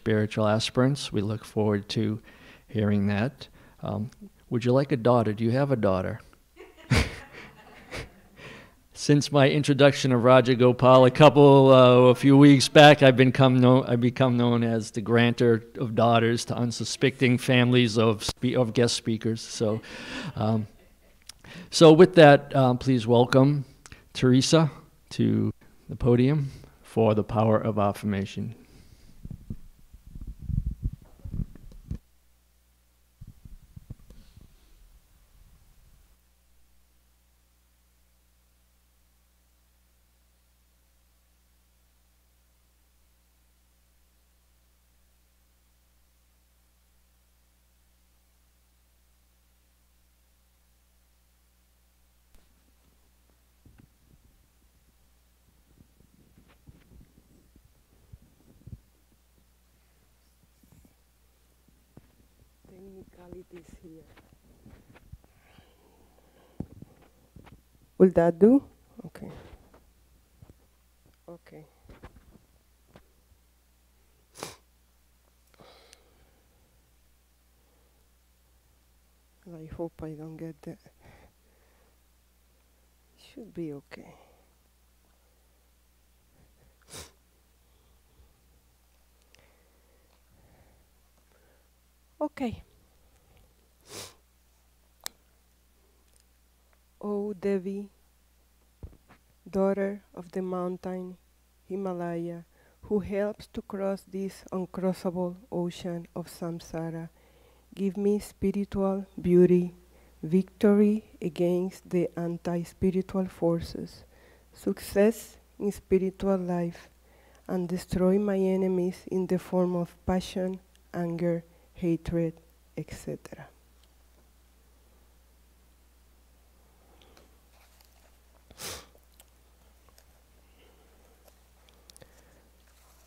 spiritual aspirants. We look forward to hearing that. Would you like a daughter? Do you have a daughter? Since my introduction of Raja Gopal a few weeks back, I've become known as the granter of daughters to unsuspecting families of guest speakers. So, with that, please welcome Teresa to the podium for the power of affirmation. Technicalities here. Will that do? Okay. Okay. I hope I don't get that. Should be okay. Okay. O Devi, daughter of the mountain Himalaya, who helps to cross this uncrossable ocean of samsara, give me spiritual beauty, victory against the anti-spiritual forces, success in spiritual life, and destroy my enemies in the form of passion, anger, hatred, etc.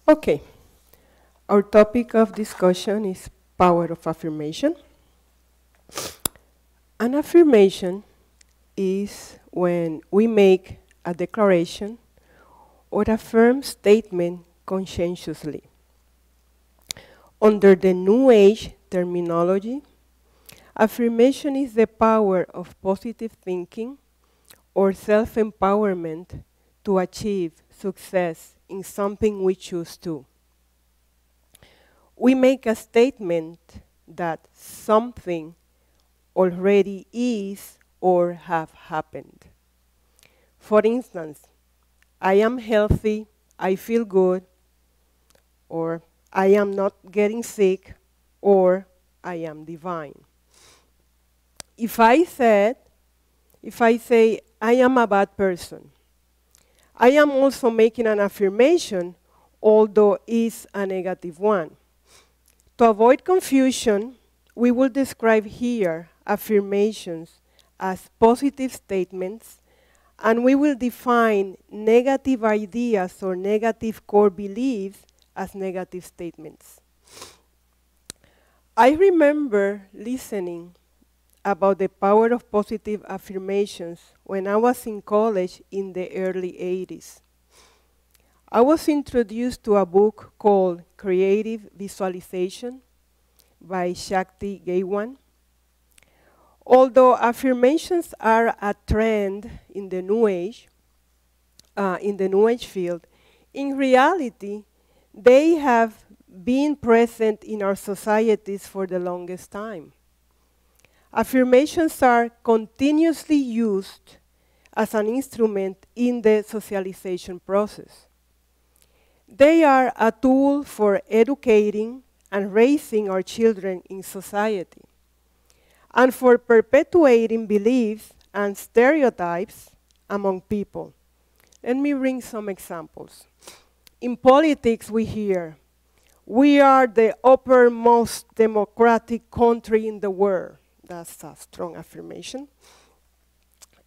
Okay, our topic of discussion is power of affirmation. An affirmation is when we make a declaration or a firm statement conscientiously. Under the New Age terminology, affirmation is the power of positive thinking or self-empowerment to achieve success in something we choose to. We make a statement that something already is or have happened. For instance, I am healthy, I feel good, or I am not getting sick, or I am divine. If I say I am a bad person, I am also making an affirmation, although it's a negative one. To avoid confusion, we will describe here affirmations as positive statements, and we will define negative ideas or negative core beliefs as negative statements. I remember listening about the power of positive affirmations when I was in college in the early 80s. I was introduced to a book called Creative Visualization by Shakti Gawain. Although affirmations are a trend in the New Age field, in reality, they have been present in our societies for the longest time. Affirmations are continuously used as an instrument in the socialization process. They are a tool for educating and raising our children in society, and for perpetuating beliefs and stereotypes among people. Let me bring some examples. In politics, we hear, we are the uppermost democratic country in the world. That's a strong affirmation.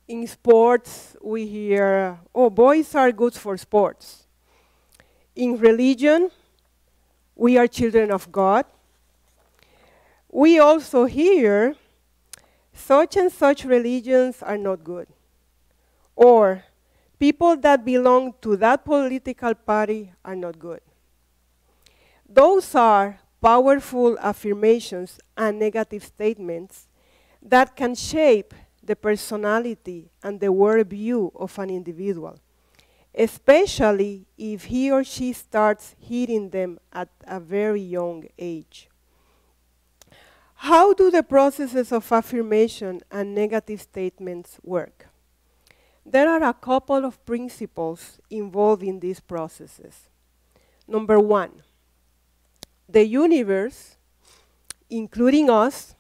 In sports, we hear, oh, boys are good for sports. In religion, we are children of God. We also hear, such and such religions are not good. Or, people that belong to that political party are not good. Those are powerful affirmations and negative statements that can shape the personality and the worldview of an individual, especially if he or she starts hearing them at a very young age. How do the processes of affirmation and negative statements work? There are a couple of principles involved in these processes. Number one, the universe, including us,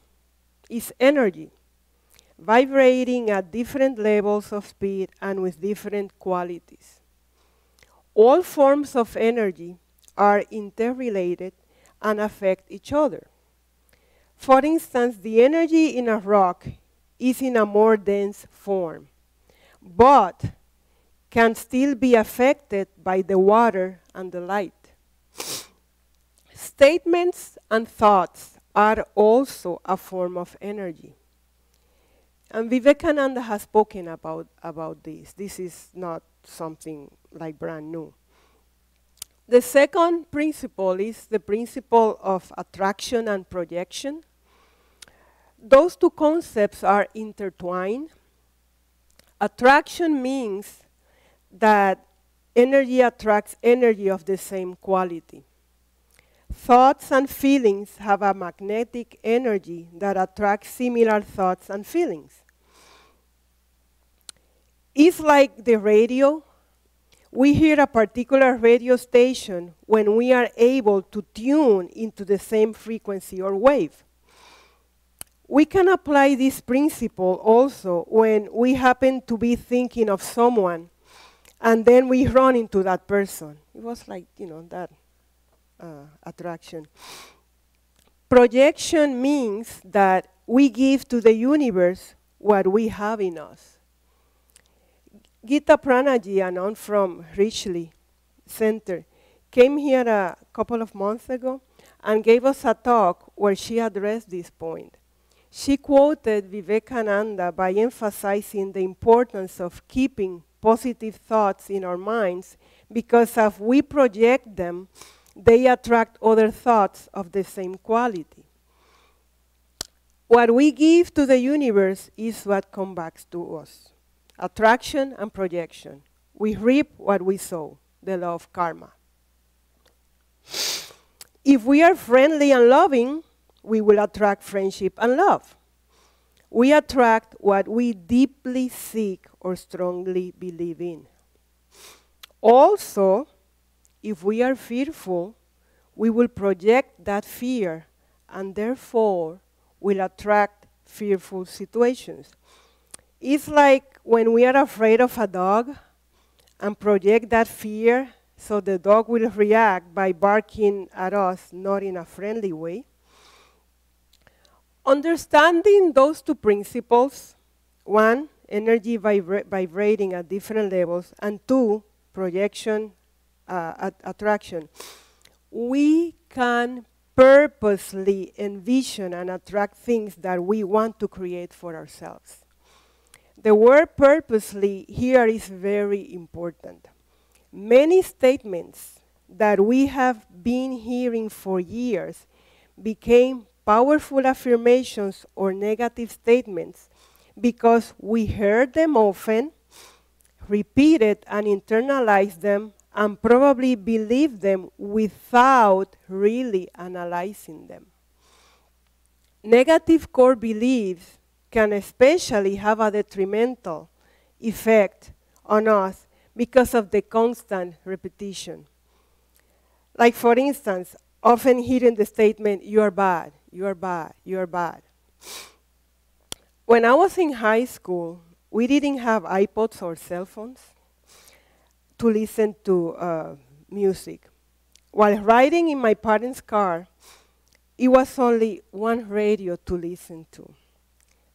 is energy, vibrating at different levels of speed and with different qualities. All forms of energy are interrelated and affect each other. For instance, the energy in a rock is in a more dense form, but can still be affected by the water and the light. Statements and thoughts are also a form of energy. And Vivekananda has spoken about this. This is not something like brand new. The second principle is the principle of attraction and projection. Those two concepts are intertwined. Attraction means that energy attracts energy of the same quality. Thoughts and feelings have a magnetic energy that attracts similar thoughts and feelings. It's like the radio. We hear a particular radio station when we are able to tune into the same frequency or wave. We can apply this principle also when we happen to be thinking of someone and then we run into that person. It was like, that attraction. Projection means that we give to the universe what we have in us. Gita Pranaji, a nun from Richley Center, came here a couple of months ago and gave us a talk where she addressed this point. She quoted Vivekananda by emphasizing the importance of keeping positive thoughts in our minds because if we project them, they attract other thoughts of the same quality. What we give to the universe is what comes back to us. Attraction and projection. We reap what we sow, the law of karma. If we are friendly and loving, we will attract friendship and love. We attract what we deeply seek or strongly believe in. Also, if we are fearful, we will project that fear and therefore will attract fearful situations. It's like when we are afraid of a dog and project that fear, so the dog will react by barking at us, not in a friendly way. Understanding those two principles, one, energy vibrating at different levels, and two, projection, attraction, we can purposely envision and attract things that we want to create for ourselves. The word purposely here is very important. Many statements that we have been hearing for years became powerful affirmations or negative statements because we heard them often, repeated and internalized them, and probably believed them without really analyzing them. Negative core beliefs can especially have a detrimental effect on us because of the constant repetition. Like, for instance, often hearing the statement, "You are bad, you are bad, you are bad." When I was in high school, we didn't have iPods or cell phones to listen to music. While riding in my parents' car, it was only one radio to listen to.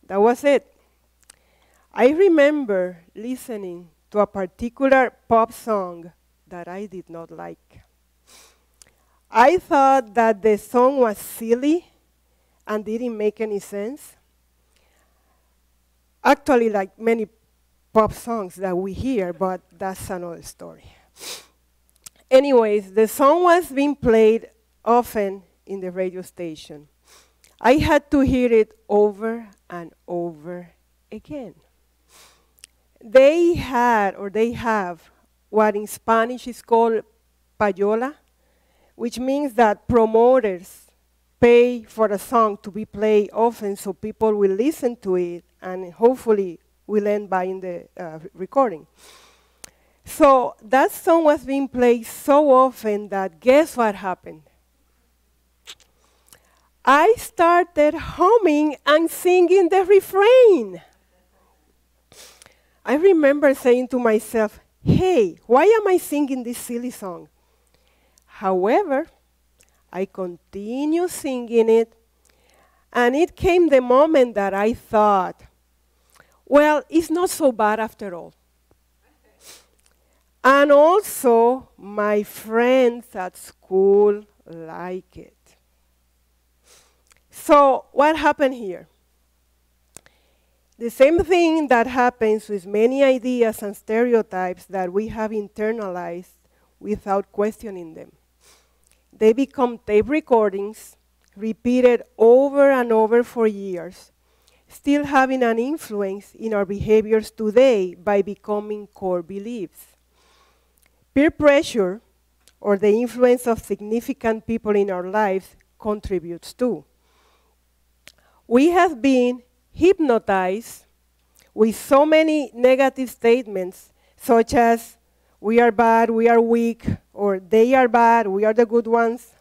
That was it. I remember listening to a particular pop song that I did not like. I thought that the song was silly and didn't make any sense. Actually, like many pop songs that we hear, but that's another story. Anyways, the song was being played often in the radio station. I had to hear it over and over again. They had, or they have, what in Spanish is called payola, which means that promoters pay for a song to be played often so people will listen to it and hopefully will end buying the recording. So that song was being played so often that guess what happened? I started humming and singing the refrain. I remember saying to myself, hey, why am I singing this silly song? However, I continued singing it, and it came the moment that I thought, well, it's not so bad after all. And also, my friends at school like it. So, what happened here? The same thing that happens with many ideas and stereotypes that we have internalized without questioning them. They become tape recordings, repeated over and over for years, still having an influence in our behaviors today by becoming core beliefs. Peer pressure, or the influence of significant people in our lives, contributes too. We have been hypnotized with so many negative statements, such as, we are bad, we are weak, or they are bad, we are the good ones.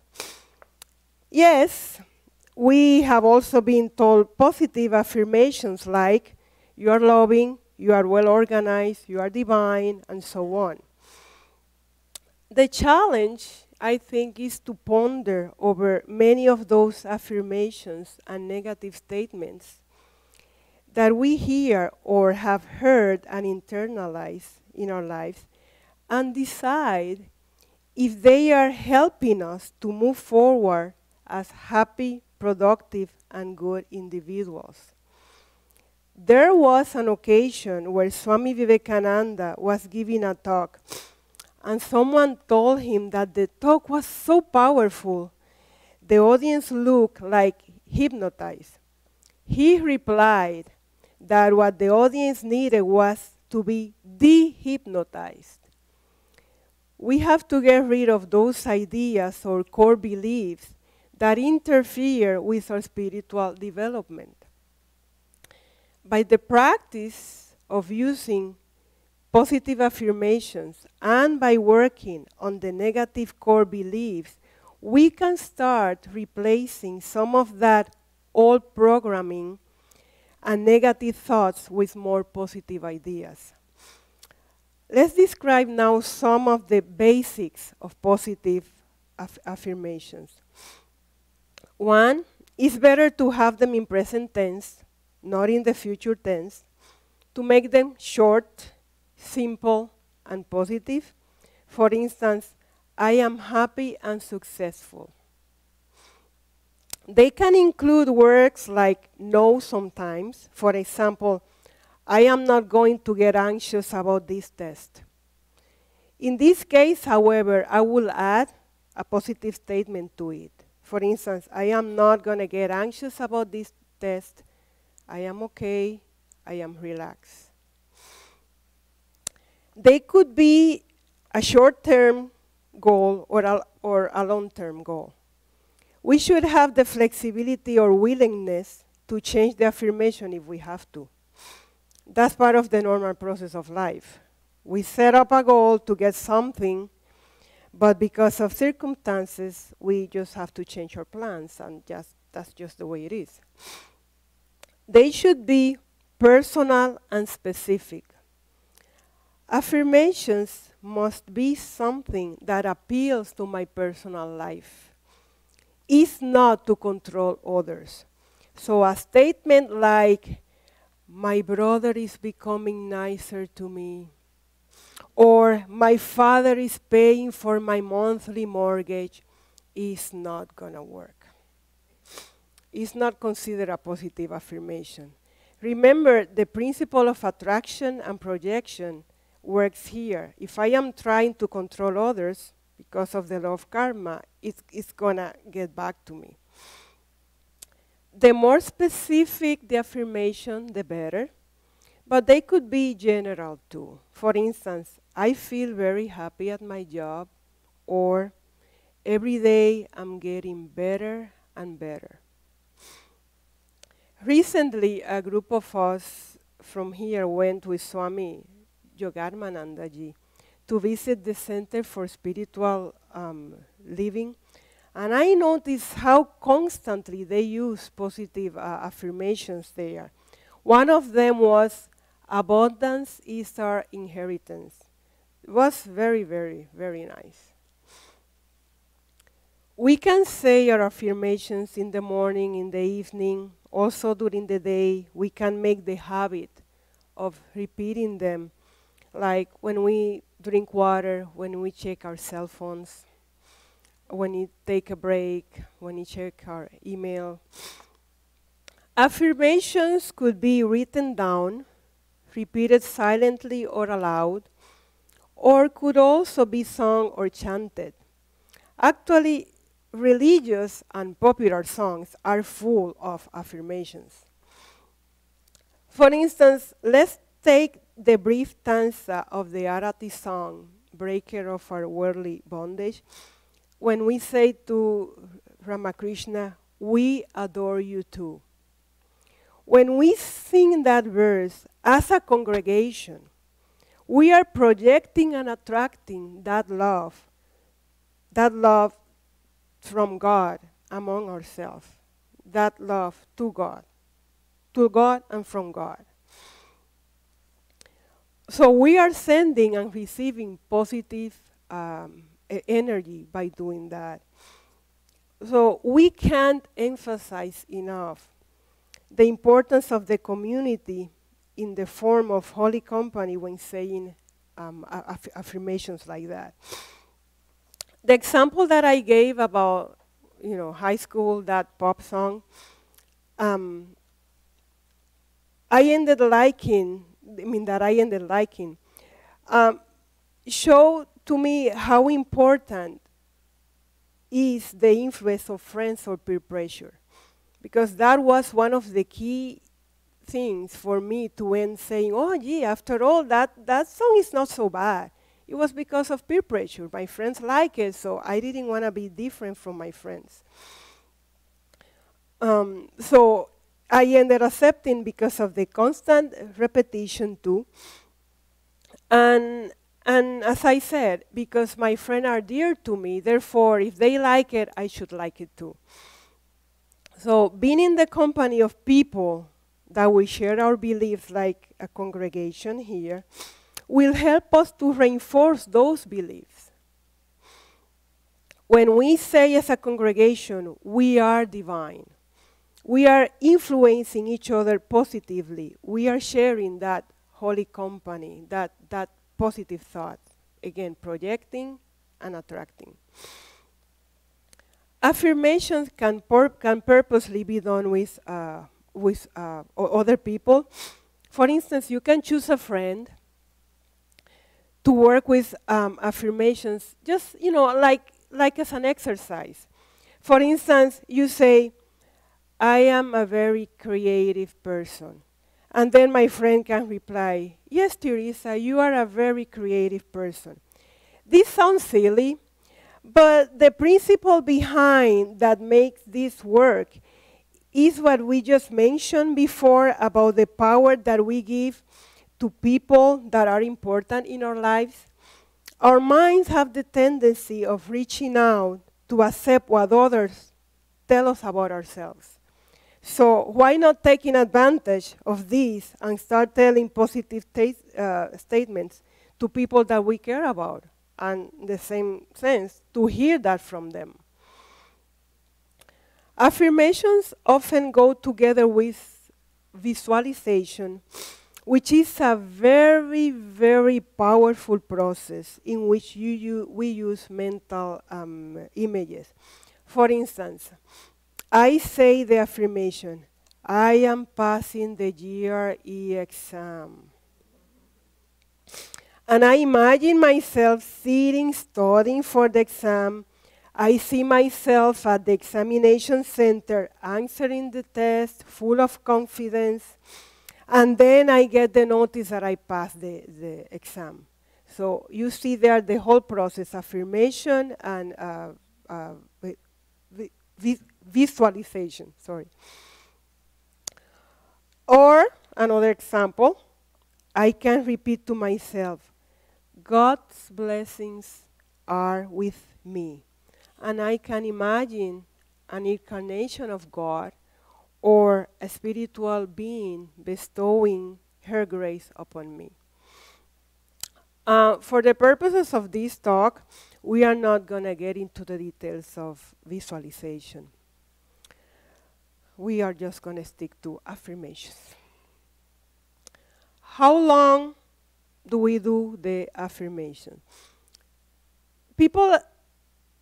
Yes, we have also been told positive affirmations like, you are loving, you are well organized, you are divine, and so on. The challenge, I think, is to ponder over many of those affirmations and negative statements that we hear or have heard and internalized in our lives, and decide if they are helping us to move forward as happy, productive, and good individuals. There was an occasion where Swami Vivekananda was giving a talk, and someone told him that the talk was so powerful, the audience looked like hypnotized. He replied that what the audience needed was to be de-hypnotized. We have to get rid of those ideas or core beliefs that interfere with our spiritual development. By the practice of using positive affirmations and by working on the negative core beliefs, we can start replacing some of that old programming and negative thoughts with more positive ideas. Let's describe now some of the basics of positive affirmations. One, it's better to have them in present tense, not in the future tense, to make them short, simple, and positive. For instance, I am happy and successful. They can include words like no sometimes. For example, I am not going to get anxious about this test. In this case, however, I will add a positive statement to it. For instance, I am not going to get anxious about this test. I am okay. I am relaxed. They could be a short-term goal or a long-term goal. We should have the flexibility or willingness to change the affirmation if we have to. That's part of the normal process of life. We set up a goal to get something, but because of circumstances, we just have to change our plans, and that's just the way it is. They should be personal and specific. Affirmations must be something that appeals to my personal life. It's not to control others. So a statement like, my brother is becoming nicer to me, or my father is paying for my monthly mortgage, is not going to work. It's not considered a positive affirmation. Remember, the principle of attraction and projection works here. If I am trying to control others because of the law of karma, it's gonna get back to me. The more specific the affirmation, the better. But they could be general too. For instance, I feel very happy at my job, or every day I'm getting better and better. Recently, a group of us from here went with Swami Vivekananda ji to visit the Center for Spiritual Living. And I noticed how constantly they use positive affirmations there. One of them was, "Abundance is our inheritance." It was very, very, very nice. We can say our affirmations in the morning, in the evening, also during the day. We can make the habit of repeating them, like when we drink water, when we check our cell phones, when we take a break, when we check our email. Affirmations could be written down, repeated silently or aloud, or could also be sung or chanted. Actually, religious and popular songs are full of affirmations. For instance, let's take the brief stanza of the Arati song, "Breaker of Our Worldly Bondage," when we say to Ramakrishna, "We adore you too." When we sing that verse as a congregation, we are projecting and attracting that love from God among ourselves, that love to God and from God. So we are sending and receiving positive energy by doing that. So we can't emphasize enough the importance of the community in the form of holy company when saying affirmations like that. The example that I gave about, high school, that pop song, I ended liking, showed to me how important is the influence of friends or peer pressure. Because that was one of the key things for me to end saying, "Oh, gee, after all, that song is not so bad." It was because of peer pressure. My friends like it, so I didn't want to be different from my friends. So I ended accepting because of the constant repetition too. And as I said, because my friends are dear to me, therefore, if they like it, I should like it too. So being in the company of people that we share our beliefs, like a congregation here, will help us to reinforce those beliefs. When we say as a congregation, we are divine, we are influencing each other positively, we are sharing that holy company, that positive thought, again, projecting and attracting. Affirmations can purposely be done with other people. For instance, you can choose a friend to work with affirmations, just like as an exercise. For instance, you say, "I am a very creative person," and then my friend can reply, "Yes, Teresa, you are a very creative person." This sounds silly, but the principle behind that makes this work is what we just mentioned before about the power that we give to people that are important in our lives. Our minds have the tendency of reaching out to accept what others tell us about ourselves. So why not taking advantage of this and start telling positive statements to people that we care about, and in the same sense, to hear that from them. Affirmations often go together with visualization, which is a very, very powerful process in which we use mental images. For instance, I say the affirmation, "I am passing the GRE exam." And I imagine myself sitting, studying for the exam, I see myself at the examination center answering the test, full of confidence, and then I get the notice that I passed the exam. So you see there the whole process, affirmation and visualization, sorry. Or another example, I can repeat to myself, God's blessings are with me. And I can imagine an incarnation of God or a spiritual being bestowing her grace upon me. For the purposes of this talk, we are not going to get into the details of visualization. We are just going to stick to affirmations. How long do we do the affirmation?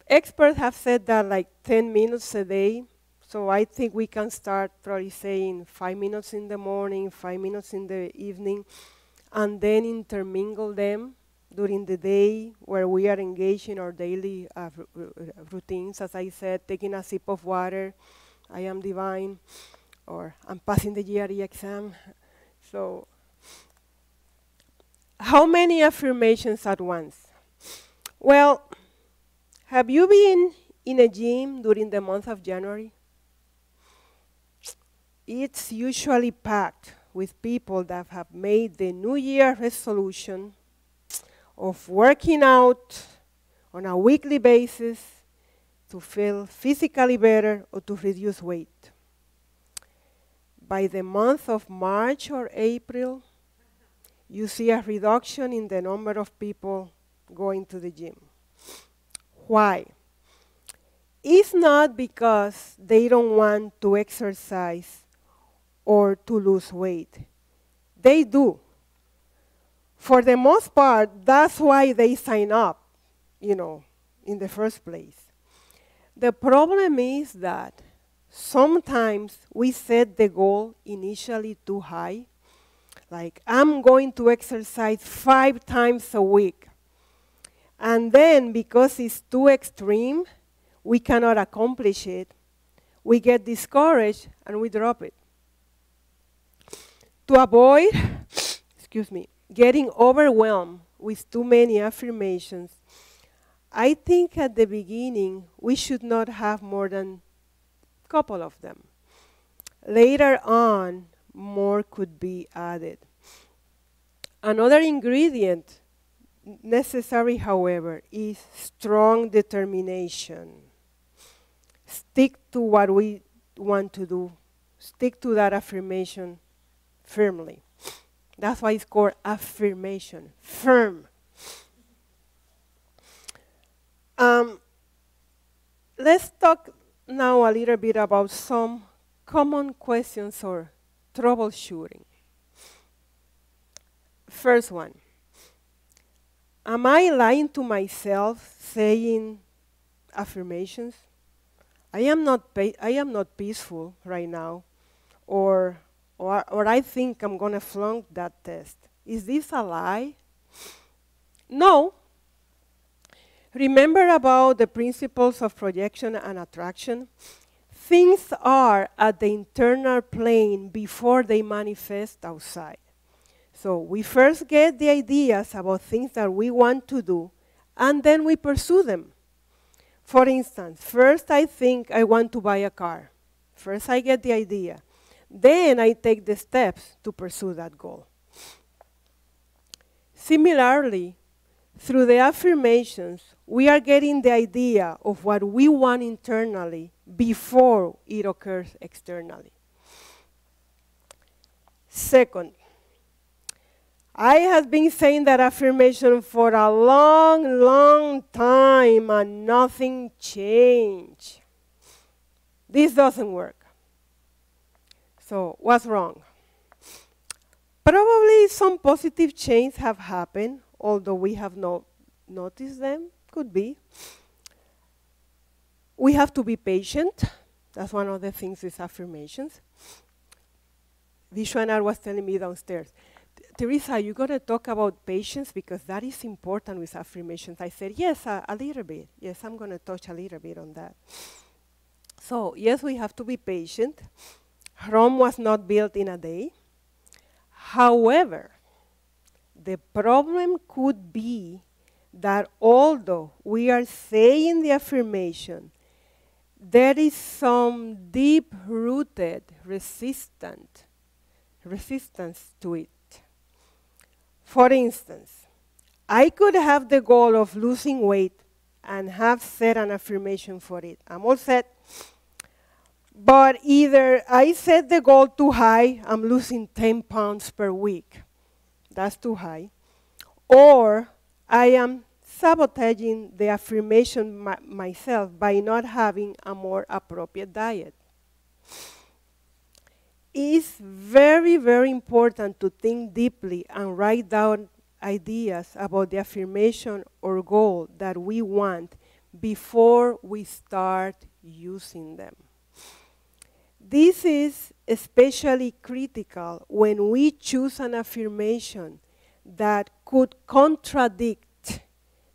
Experts have said that like 10 minutes a day. So I think we can start probably saying 5 minutes in the morning, 5 minutes in the evening, and then intermingle them during the day where we are engaged in our daily routines. As I said, taking a sip of water, I am divine, or I'm passing the GRE exam. So how many affirmations at once? Well, have you been in a gym during the month of January? It's usually packed with people that have made the New Year resolution of working out on a weekly basis to feel physically better or to reduce weight. By the month of March or April, you see a reduction in the number of people going to the gym. Why? It's not because they don't want to exercise or to lose weight. They do. For the most part, that's why they sign up, in the first place. The problem is that sometimes we set the goal initially too high. Like, I'm going to exercise 5 times a week. And then, because it's too extreme, we cannot accomplish it. We get discouraged and we drop it. To avoid, getting overwhelmed with too many affirmations, I think at the beginning we should not have more than a couple of them. Later on, more could be added. Another ingredient necessary, however, is strong determination. Stick to what we want to do. Stick to that affirmation firmly. That's why it's called affirmation, firm. Let's talk now a little bit about some common questions or troubleshooting. First one. Am I lying to myself saying affirmations? I am not peaceful right now, or I think I'm going to flunk that test. Is this a lie? No. Remember about the principles of projection and attraction? Things are at the internal plane before they manifest outside. So we first get the ideas about things that we want to do, and then we pursue them. For instance, first I think I want to buy a car. First I get the idea. Then I take the steps to pursue that goal. Similarly, through the affirmations, we are getting the idea of what we want internally before it occurs externally. Second, I have been saying that affirmation for a long, long time and nothing changed. This doesn't work. So what's wrong? Probably some positive changes have happened, although we have not noticed them. Could be. We have to be patient. That's one of the things with affirmations. Vishwanath was telling me downstairs. Teresa, you're going to talk about patience because that is important with affirmations. I said, yes, a little bit. Yes, I'm going to touch a little bit on that. So, yes, we have to be patient. Rome was not built in a day. However, the problem could be that although we are saying the affirmation, there is some deep-rooted resistance to it. For instance, I could have the goal of losing weight and have set an affirmation for it. I'm all set. But either I set the goal too high, I'm losing 10 pounds per week. That's too high. Or I am sabotaging the affirmation myself by not having a more appropriate diet. It's very, very important to think deeply and write down ideas about the affirmation or goal that we want before we start using them. This is especially critical when we choose an affirmation that could contradict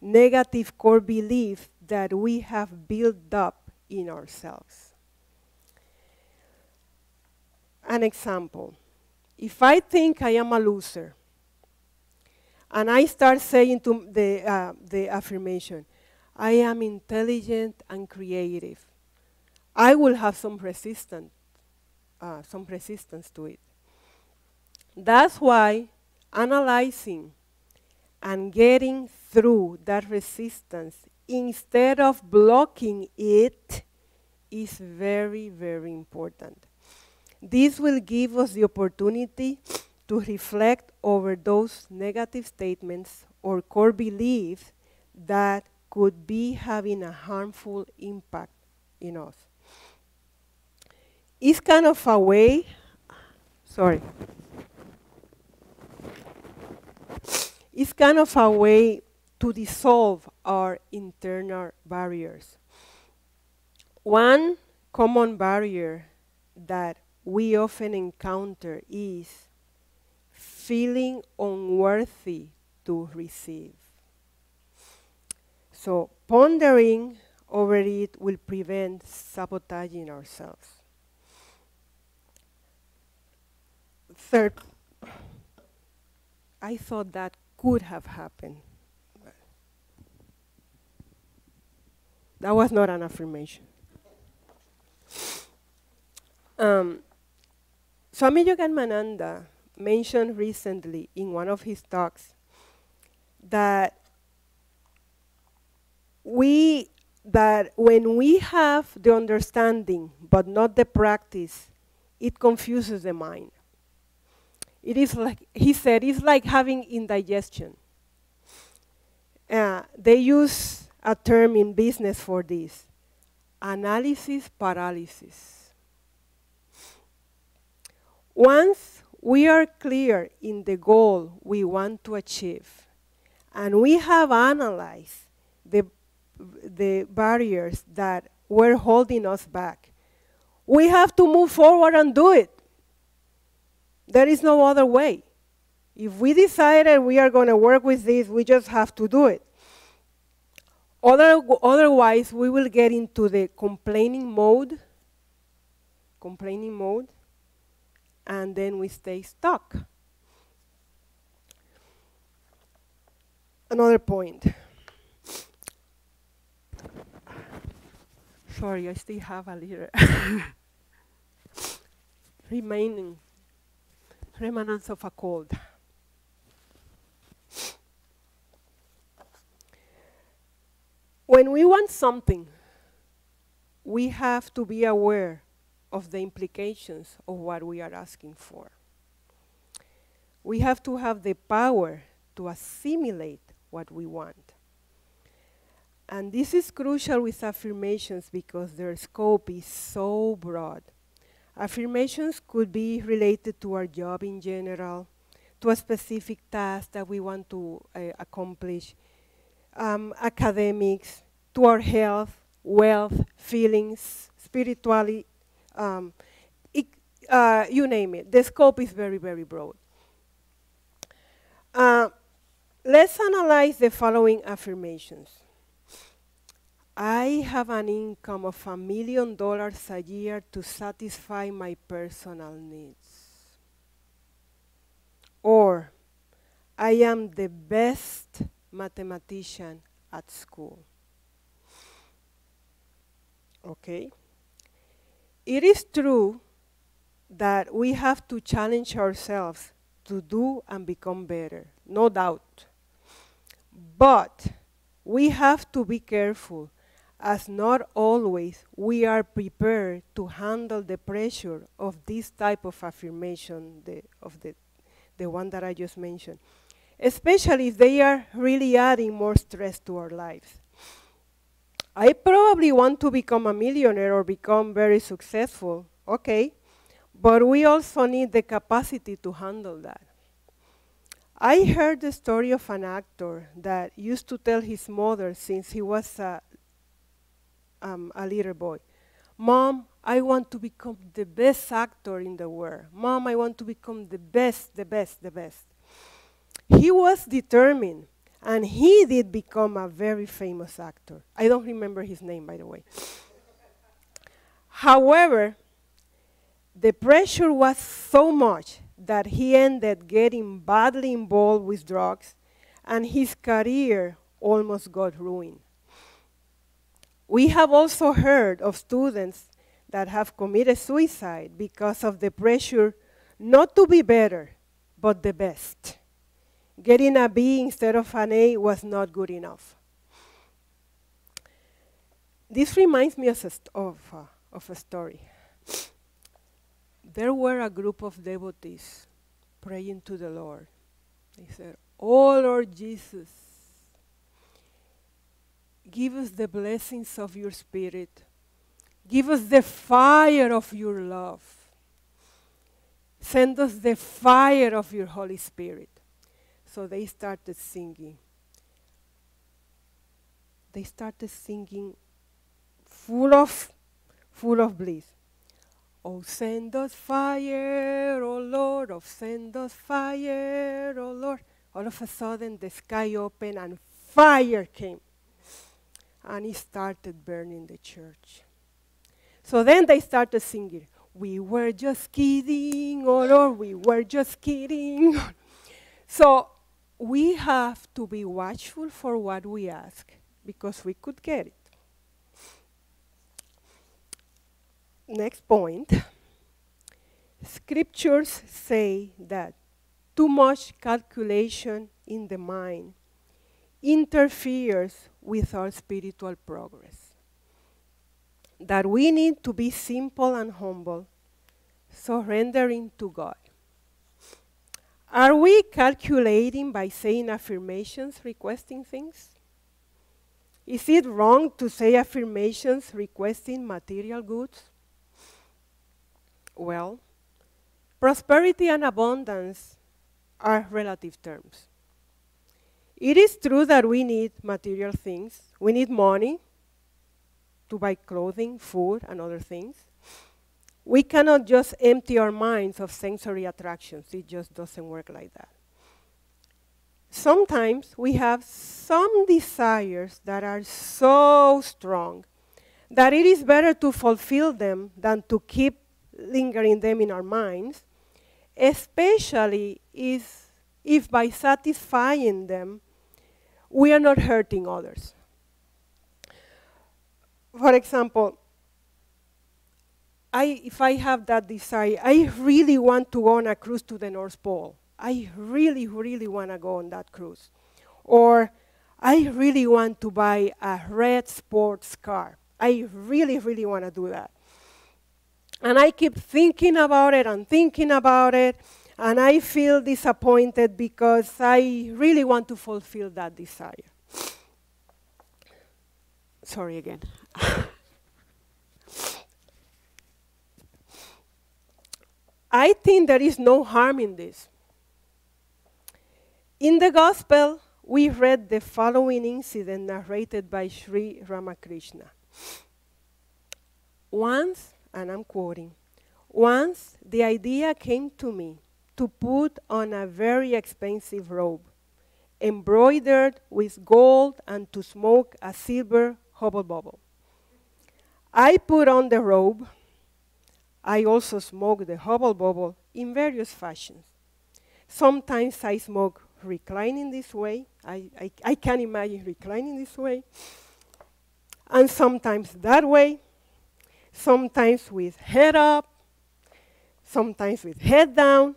negative core beliefs that we have built up in ourselves. An example, if I think I am a loser, and I start saying to the affirmation, I am intelligent and creative, I will have some resistance to it. That's why analyzing and getting through that resistance instead of blocking it is very, very important. This will give us the opportunity to reflect over those negative statements or core beliefs that could be having a harmful impact in us. It's kind of a way, it's kind of a way to dissolve our internal barriers. One common barrier that we often encounter is feeling unworthy to receive. So pondering over it will prevent sabotaging ourselves. Third, I thought that could have happened. That was not an affirmation. Swami Vivekananda mentioned recently in one of his talks that when we have the understanding but not the practice, it confuses the mind. It is like, he said, it's like having indigestion. They use a term in business for this, analysis paralysis. Once we are clear in the goal we want to achieve, and we have analyzed the barriers that were holding us back, we have to move forward and do it. There is no other way. If we decided we are going to work with this, we just have to do it. Otherwise, we will get into the complaining mode, and then we stay stuck. Another point. Sorry, I still have a little remnants of a cold. When we want something, we have to be aware of the implications of what we are asking for. We have to have the power to assimilate what we want. And this is crucial with affirmations because their scope is so broad. Affirmations could be related to our job in general, to a specific task that we want to accomplish, academics, to our health, wealth, feelings, spirituality, you name it. The scope is very, very broad. Uh, let's analyze the following affirmations. I have an income of $1 million a year to satisfy my personal needs. Or, I am the best mathematician at school. Okay? It is true that we have to challenge ourselves to do and become better, no doubt. But we have to be careful, as not always we are prepared to handle the pressure of this type of affirmation, the one that I just mentioned, especially if they are really adding more stress to our lives. I probably want to become a millionaire or become very successful, okay, but we also need the capacity to handle that. I heard the story of an actor that used to tell his mother since he was a little boy, "Mom, I want to become the best actor in the world. Mom, I want to become the best, the best, the best." He was determined, and he did become a very famous actor. I don't remember his name, by the way. However, the pressure was so much that he ended getting badly involved with drugs, and his career almost got ruined. We have also heard of students that have committed suicide because of the pressure not to be better, but the best. Getting a B instead of an A was not good enough. This reminds me of a story. There were a group of devotees praying to the Lord. They said, "Oh Lord Jesus, give us the blessings of your Spirit. Give us the fire of your love. Send us the fire of your Holy Spirit." So they started singing. They started singing full of bliss. "Oh, send us fire, oh Lord, oh, send us fire, oh Lord." All of a sudden, the sky opened and fire came. And it started burning the church. So then they started singing, "We were just kidding, oh Lord, we were just kidding." So we have to be watchful for what we ask, because we could get it. Next point. Scriptures say that too much calculation in the mind interferes with our spiritual progress. That we need to be simple and humble, surrendering to God. Are we calculating by saying affirmations, requesting things? Is it wrong to say affirmations requesting material goods? Well, prosperity and abundance are relative terms. It is true that we need material things. We need money to buy clothing, food, and other things. We cannot just empty our minds of sensory attractions. It just doesn't work like that. Sometimes we have some desires that are so strong that it is better to fulfill them than to keep lingering them in our minds, especially if by satisfying them, we are not hurting others. For example, if I have that desire, I really want to go on a cruise to the North Pole. I really, really want to go on that cruise. Or I really want to buy a red sports car. I really, really want to do that. And I keep thinking about it and thinking about it, and I feel disappointed because I really want to fulfill that desire. Sorry again. I think there is no harm in this. In the Gospel, we read the following incident narrated by Sri Ramakrishna. Once, and I'm quoting, "Once the idea came to me to put on a very expensive robe, embroidered with gold, and to smoke a silver hubble bubble. I put on the robe. I also smoke the hubble bubble in various fashions. Sometimes I smoke reclining this way. I can imagine reclining this way. And sometimes that way. Sometimes with head up. Sometimes with head down.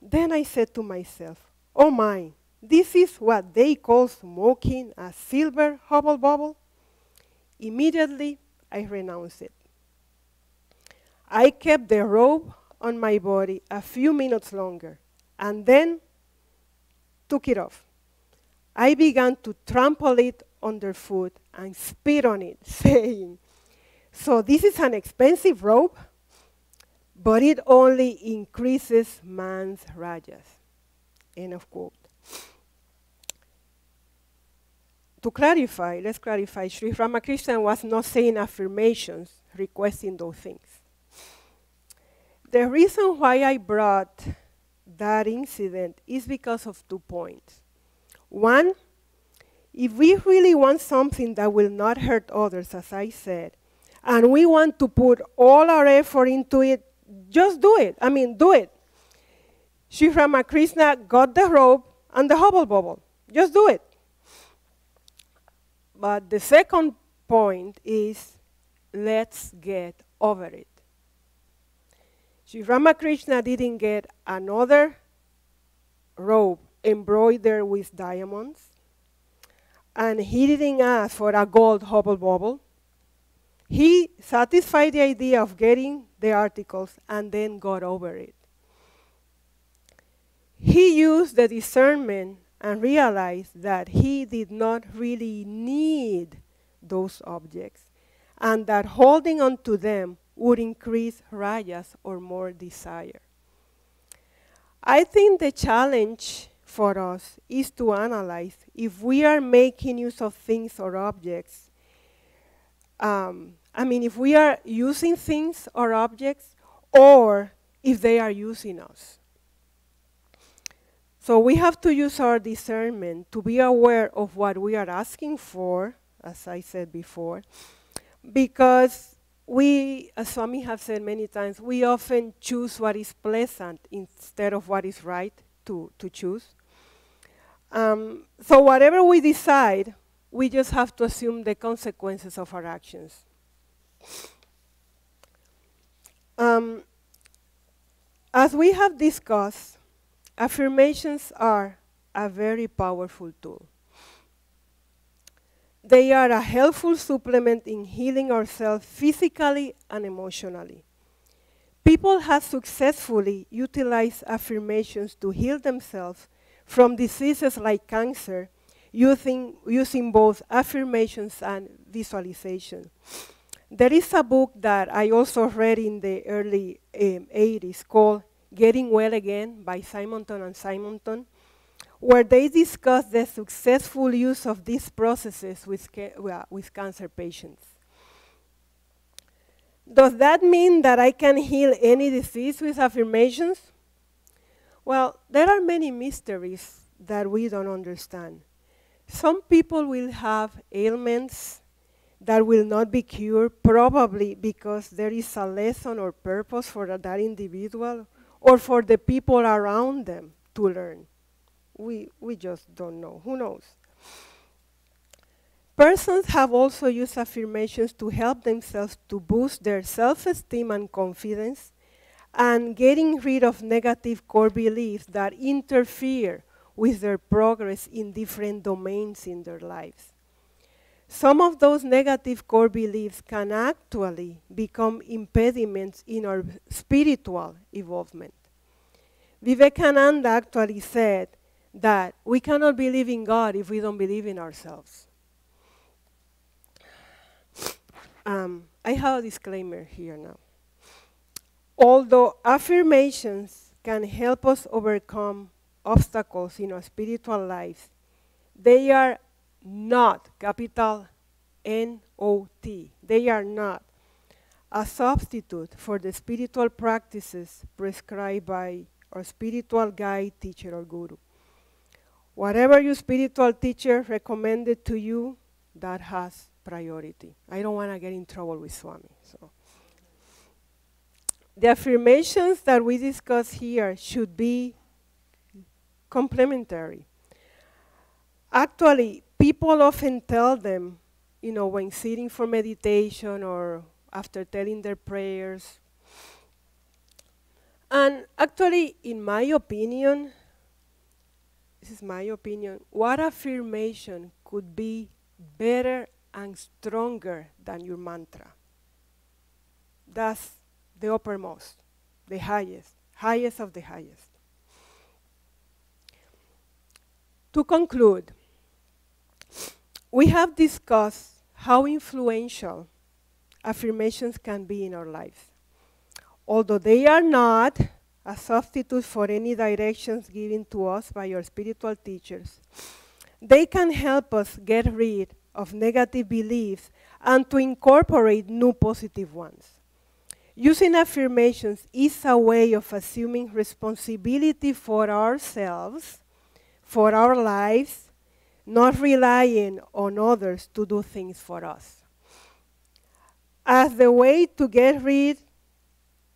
Then I said to myself, oh my, this is what they call smoking a silver hubble bubble? Immediately, I renounced it. I kept the robe on my body a few minutes longer, and then took it off. I began to trample it underfoot and spit on it, saying, so this is an expensive robe, but it only increases man's rajas. End of quote. To clarify, let's clarify, Sri Ramakrishna was not saying affirmations, requesting those things. The reason why I brought that incident is because of 2 points. One, if we really want something that will not hurt others, as I said, and we want to put all our effort into it, just do it. I mean, do it. Sri Ramakrishna got the robe and the hubble bubble. Just do it. But the second point is, let's get over it. Sri Ramakrishna didn't get another robe embroidered with diamonds, and he didn't ask for a gold hubble bubble. He satisfied the idea of getting the articles and then got over it. He used the discernment and realized that he did not really need those objects, and that holding on to them would increase rajas or more desire. I think the challenge for us is to analyze if we are making use of things or objects. If we are using things or objects, or if they are using us. So we have to use our discernment to be aware of what we are asking for, as I said before, because we, as Swami have said many times, we often choose what is pleasant instead of what is right to choose. So whatever we decide, we just have to assume the consequences of our actions. As we have discussed, affirmations are a very powerful tool. They are a helpful supplement in healing ourselves physically and emotionally. People have successfully utilized affirmations to heal themselves from diseases like cancer, using both affirmations and visualization. There is a book that I also read in the early 80s called Getting Well Again by Simonton and Simonton, where they discuss the successful use of these processes with cancer patients. Does that mean that I can heal any disease with affirmations? Well, there are many mysteries that we don't understand. Some people will have ailments that will not be cured, probably because there is a lesson or purpose for that individual or for the people around them to learn. We just don't know. Who knows? Persons have also used affirmations to help themselves to boost their self-esteem and confidence, and getting rid of negative core beliefs that interfere with their progress in different domains in their lives. Some of those negative core beliefs can actually become impediments in our spiritual evolvement. Vivekananda actually said that we cannot believe in God if we don't believe in ourselves. I have a disclaimer here now. Although affirmations can help us overcome obstacles in our spiritual lives, they are not, capital N-O-T, they are not a substitute for the spiritual practices prescribed by or spiritual guide, teacher, or guru. Whatever your spiritual teacher recommended to you, that has priority. I don't want to get in trouble with Swami. So, the affirmations that we discuss here should be complementary. Actually, people often tell them, when sitting for meditation or after telling their prayers. And actually, in my opinion, this is my opinion, what affirmation could be better and stronger than your mantra? That's the uppermost, the highest of the highest. To conclude, we have discussed how influential affirmations can be in our lives. Although they are not a substitute for any directions given to us by our spiritual teachers, they can help us get rid of negative beliefs and to incorporate new positive ones. Using affirmations is a way of assuming responsibility for ourselves, for our lives, not relying on others to do things for us. As the way to get rid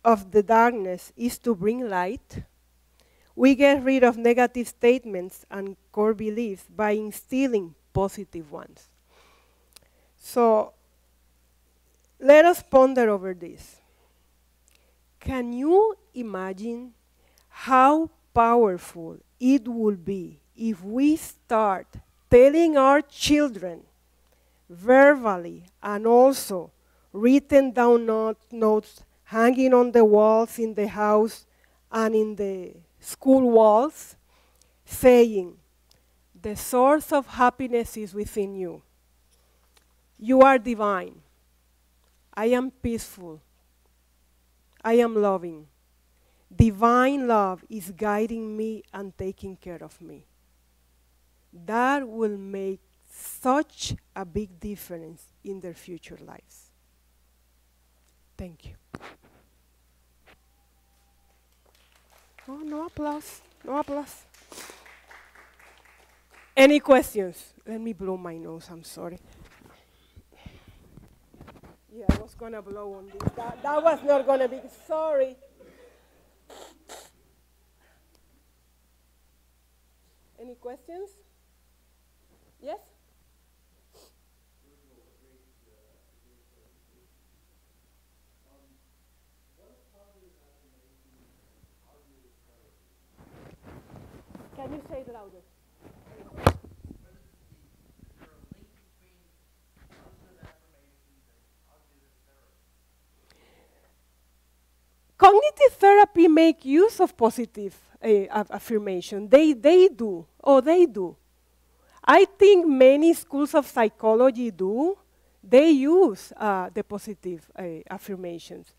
of the darkness is to bring light, we get rid of negative statements and core beliefs by instilling positive ones. So let us ponder over this. Can you imagine how powerful it would be if we start telling our children verbally and also written down notes hanging on the walls in the house and in the school walls, saying, the source of happiness is within you. You are divine. I am peaceful. I am loving. Divine love is guiding me and taking care of me. That will make such a big difference in their future lives. Thank you. Oh, no applause. No applause. Any questions? Let me blow my nose. I'm sorry. Yeah, I was going to blow on this. That was not going to be. Sorry. Any questions? Yes? Can you say it louder? Cognitive therapy make use of positive affirmation. They do. Oh, they do. I think many schools of psychology do. They use the positive affirmations.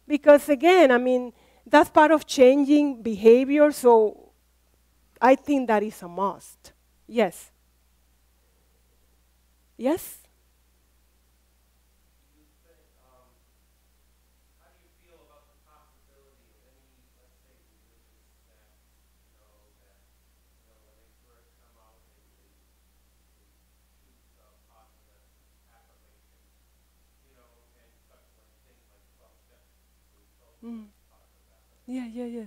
Because again, I mean, that's part of changing behavior, so I think that is a must. Yes? Yes? Mm. Yeah.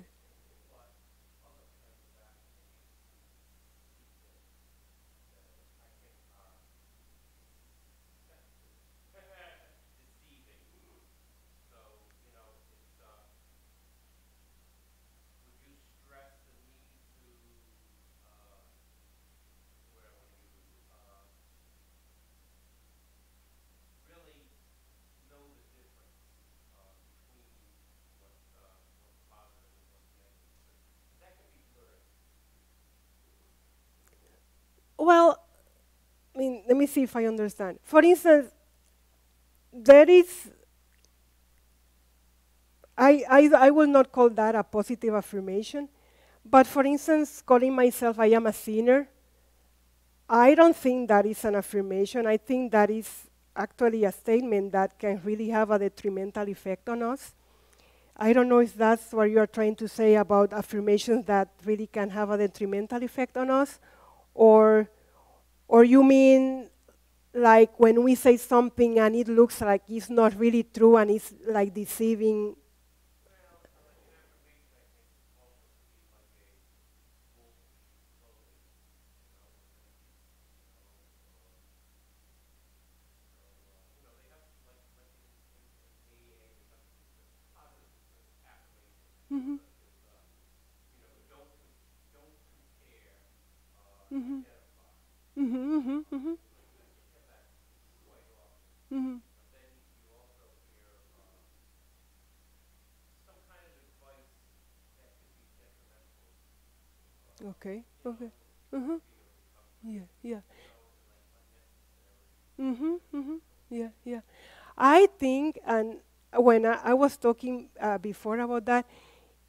Well, I mean, let me see if I understand. For instance, there is, I will not call that a positive affirmation, but for instance, calling myself I am a sinner, I don't think that is an affirmation. I think that is actually a statement that can really have a detrimental effect on us. I don't know if that's what you are trying to say about affirmations that really can have a detrimental effect on us, or you mean like when we say something and it looks like it's not really true and it's like deceiving. Mm-hmm. Mm-hmm. Mm-hmm. Mm-hmm. Mm-hmm. Mm-hmm. Okay. Okay. Mm-hmm. Yeah. Yeah. Mm-hmm. Mm-hmm. Yeah. Yeah. I think, and when I was talking before about that,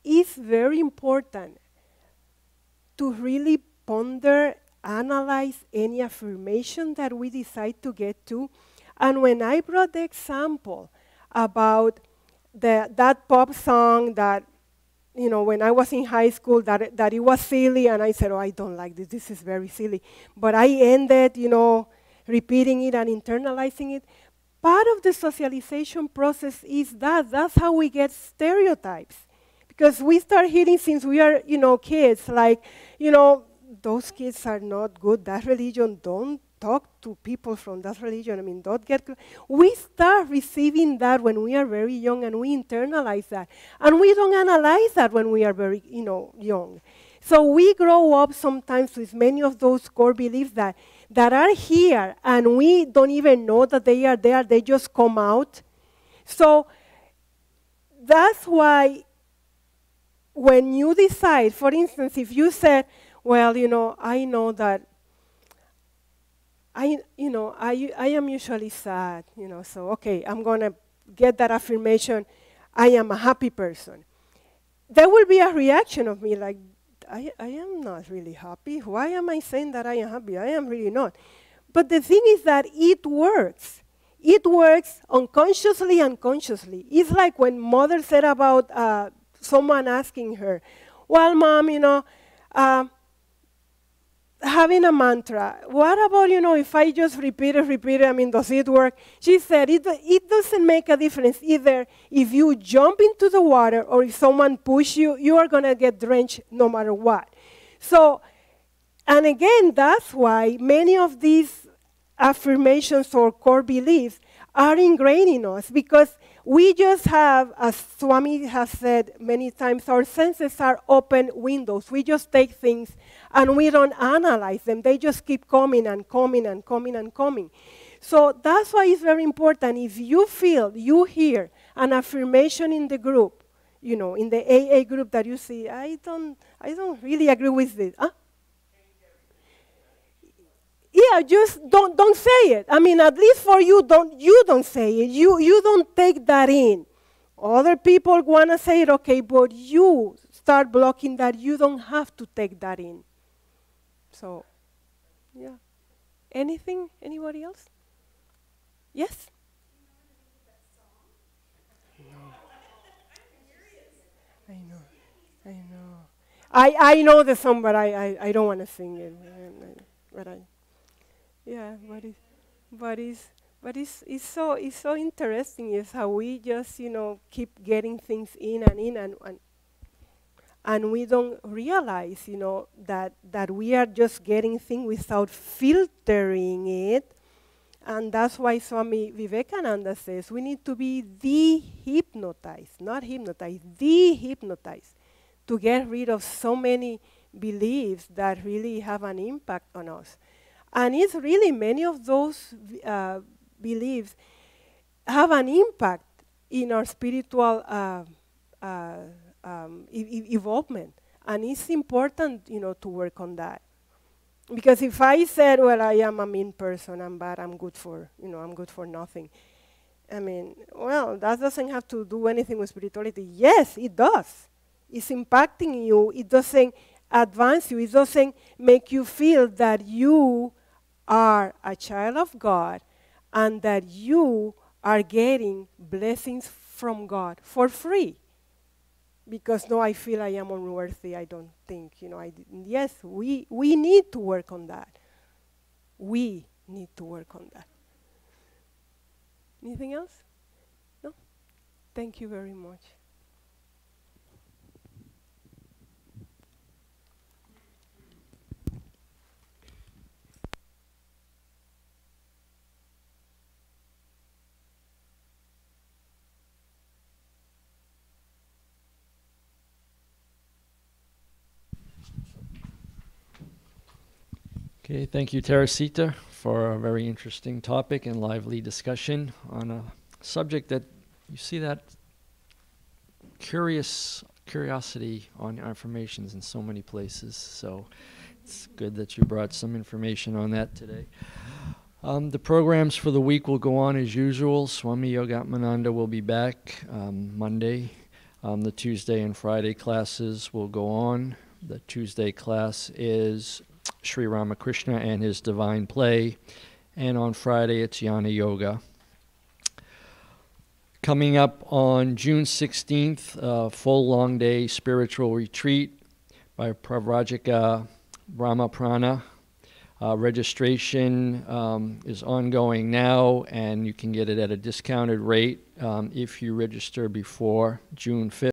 it's very important to really ponder, analyze any affirmation that we decide to get to. And when I brought the example about that pop song that, when I was in high school, that it was silly, and I said, oh, I don't like this. This is very silly. But I ended, repeating it and internalizing it. Part of the socialization process is that. That's how we get stereotypes. Because we start hearing since we are, kids, like, those kids are not good. That religion, don't talk to people from that religion. I mean, don't get. We start receiving that when we are very young, and we internalize that. And we don't analyze that when we are very, young. So we grow up sometimes with many of those core beliefs that are here, and we don't even know that they are there. They just come out. So that's why when you decide, for instance, if you said, well, I know that I am usually sad, so okay, I'm going to get that affirmation, I am a happy person. There will be a reaction of me like, I am not really happy. Why am I saying that I am happy? I am really not. But the thing is that it works. It works unconsciously and consciously. It's like when mother said about someone asking her, well, mom, having a mantra, what about, if I just repeat it, I mean, does it work? She said, it doesn't make a difference either if you jump into the water or if someone push you, you are going to get drenched no matter what. So, and again, that's why many of these affirmations or core beliefs are ingrained in us, because we just have, as Swami has said many times, our senses are open windows. We just take things and we don't analyze them. They just keep coming and coming and coming and coming. So that's why it's very important. If you feel, you hear an affirmation in the group, in the AA group that you see, I don't really agree with this. Huh? Yeah, just don't say it. I mean, at least for you don't say it. You don't take that in. Other people want to say it, okay, but you start blocking that. You don't have to take that in. So, yeah. Anything? Anybody else? Yes? I know. I know the song, but I don't want to sing it. Yeah, but it's so interesting is how we just keep getting things in and we don't realize that we are just getting things without filtering it, and that's why Swami Vivekananda says we need to be de-hypnotized, not hypnotized, de-hypnotized, to get rid of so many beliefs that really have an impact on us. And it's really many of those beliefs have an impact in our spiritual evolvement. And it's important, to work on that. Because if I said, well, I am a mean person, I'm bad, I'm good for nothing. I mean, well, that doesn't have to do anything with spirituality. Yes, it does. It's impacting you. It doesn't advance you. It doesn't make you feel that you are a child of God and that you are getting blessings from God for free. because no, I feel I am unworthy. I don't think, yes, we need to work on that. We need to work on that. Anything else? No? Thank you very much. Okay, thank you, Teresita, for a very interesting topic and lively discussion on a subject that you see that curiosity on affirmations in so many places. So it's good that you brought some information on that today. The programs for the week will go on as usual. Swami Vivekananda will be back Monday. The Tuesday and Friday classes will go on. The Tuesday class is Sri Ramakrishna and his Divine Play, and on Friday it's Jnana Yoga. Coming up on June 16th, a full long day spiritual retreat by Pravrajika Brahmaprana. Registration is ongoing now, and you can get it at a discounted rate if you register before June 5th.